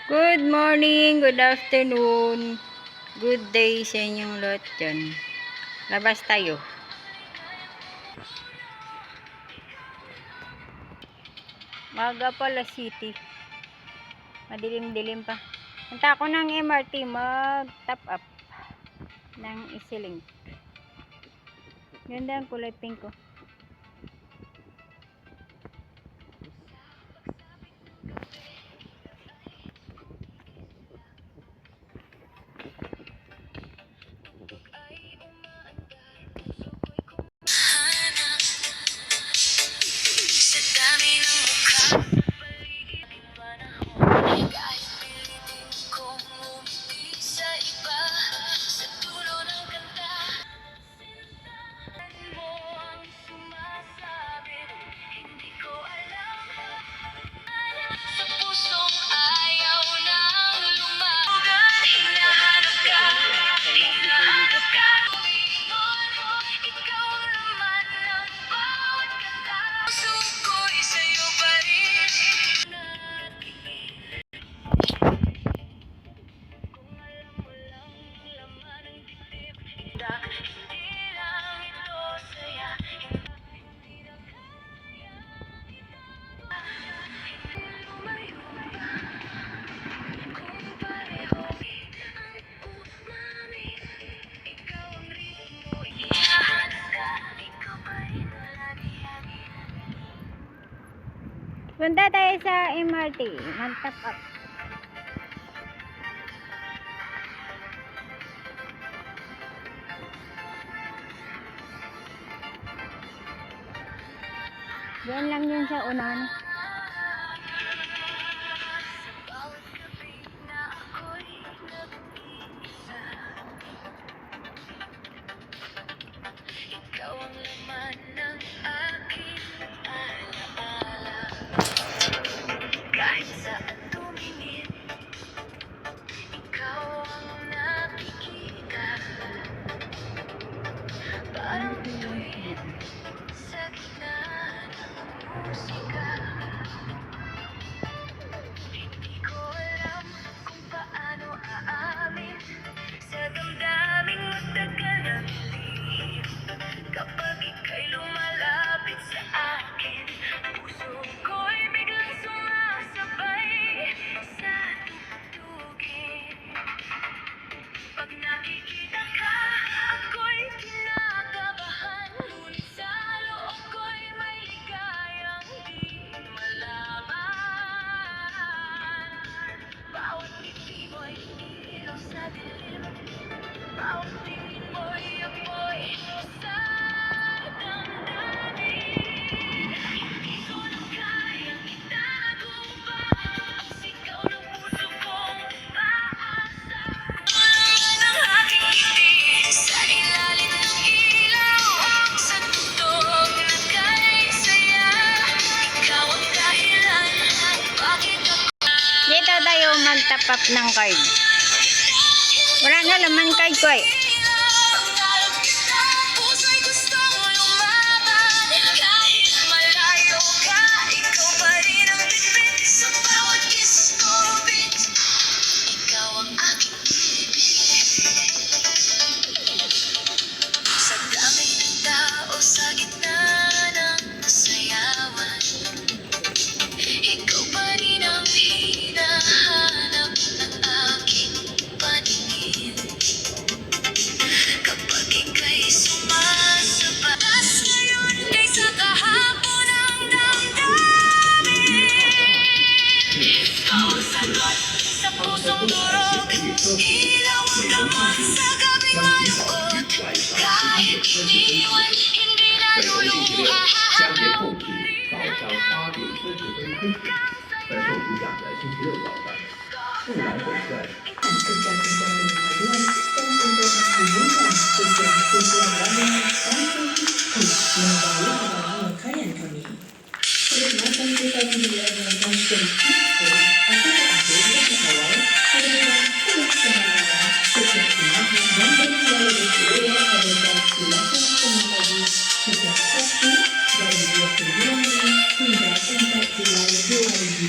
Good morning, good afternoon, good day sa inyong lahat dyan. Labas tayo. Maga pala city. Madilim-dilim pa. Punta ako ng MRT mag-top up ng EasyLink. Ganda ang kulay pink ko. Punta tayo sa MRT, mag-top up. Diyan lang yun sa unahan. Kapag ika'y lumalapit sa akin, puso ko'y biglang sumasabay sa tugtugin. Pag nakikita ka, ako'y kinakabahan, ngunit sa loob ko'y may ligayang di malaman. Bawat ngiti mo'y ilaw sa dilim, bawat tingin mo'y apoy sa damdamin. Hindi ko na kayang itago pa ang sigaw ng puso kong paasa. Tulungan ang aking ngiti sa ilalim ng ilaw, sa tugtog na kay saya. Ikaw ang dahilan bakit ako Dito tayo mag-top up ng card. Wala na laman card ko eh. puso'y gustong lumaban. Kahit malayo ka, ikaw pa rin ang bitbit sa bawat kiss ko, bitch. Ikaw ang aking ibig. Sa dami ng tao, sa gitna ng sayawan, ikaw pa rin ang hinahanap ng aking paningin. Kapag ika'y sumasabay, mas ngayon kaysa kahapon ang damdamin. Ikaw ang sagot sa pusong durog, ilaw ang gamot sa gabing malungkot. Kahit iniwan, hindi naluluha. 相片后续早上8点45分开始，本受鼓掌的星期六早上，不来回转。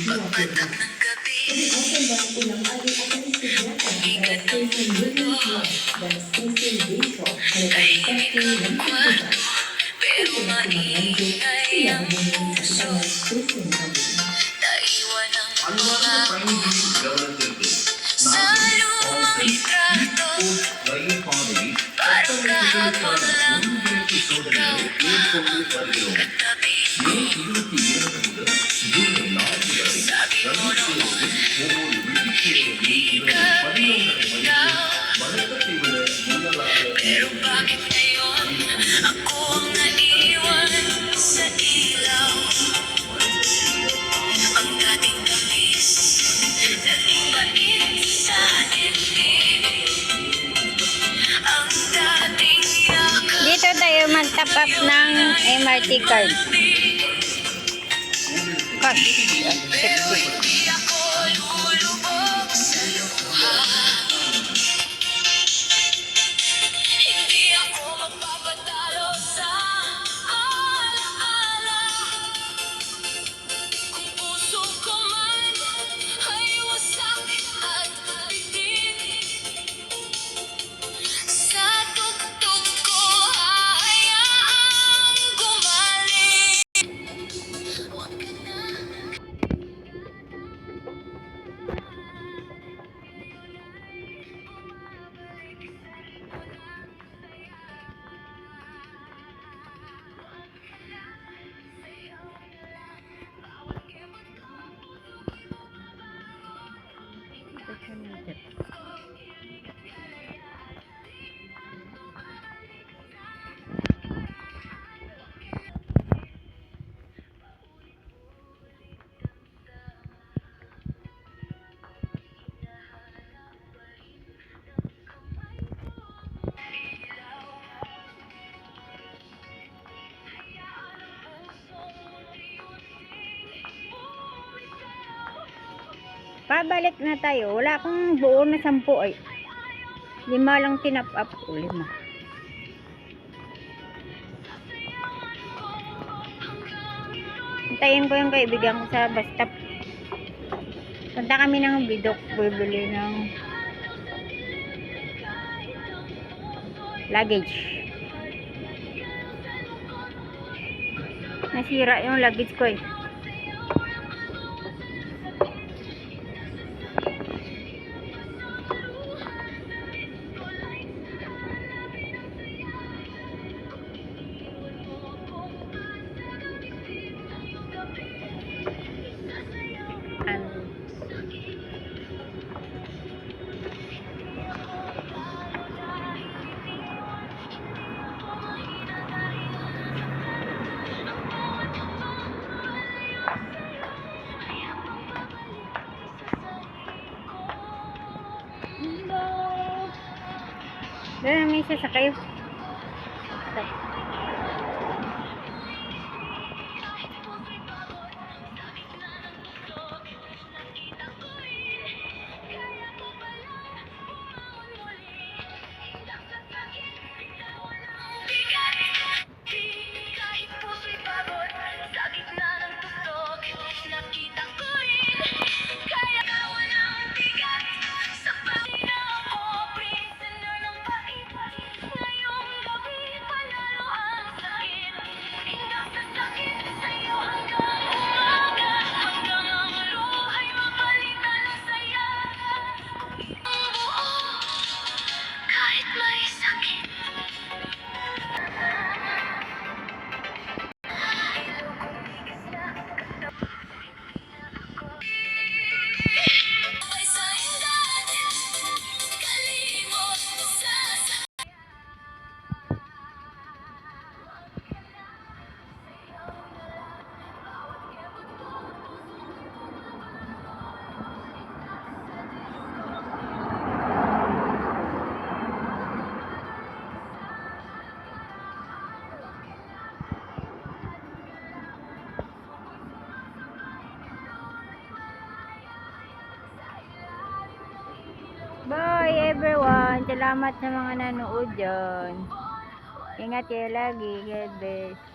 Pagpatak ng gabi, magandang ulang ating akan disediakan dalam stesen Women's Love dan stesen Retro melalui stesen yang terbuka. Pero Untuk maingay tidak ang menghubungi puso, sa stesen kami. naiwan ang அன்பார்ந்த pangako பயணிகளின் கவனத்திற்கு sa lumang litrato. ரயில் பாதையில் Parang kahapon lang ஒருங்கிணைப்பு சோதனைகளை மேற்கொண்டு வருகிறோம். katabi. மே 22 முதல் ஜூலை 4 வரை ரயில் சேவையில் ஒவ்வொரு வெள்ளிக்கிழமையும் இரவு 11:30 மணிக்கு வழக்கத்தை விட முன்னதாக Pero bakit ngayon ako ang naiwan sa ilaw? Ang dating tamis, naging mainit sa dibdib. Ang dating yakap Dito tayo mag-top up ng MRT card. Cash. pero hindi ako lulubog sa luha. Hindi ako magpapatalo sa alaala. Kung puso ko man ay wasak at bitin, sa tugtog ko hahayaang gumaling. Huwag ka na. Pabalik na tayo. Wala akong buo na 10 ay. 5 lang tinap up ko. 5. Hintayin ko yung kaibigan ko sa bus stop. Punta kami ng Bidok. Bibili ng luggage. Nasira yung luggage ko eh. Doon may sasakay. Kahit puso'y pagod sa gitna ng tugtog, nakita ko rin kaya gawan ang bigat sa pagina ako, prisoner ng pait. Ngayong gabi panalo ang sakit, hinggang sa sakit sa'yo hanggang umaga, hanggang ang luhay mapalitan ng saya. Ang buo kahit may sakit. Sabay sa hindat, kalimot sa Bye everyone. Salamat sa mga nanood dyan. Ingat kayo lagi. God bless.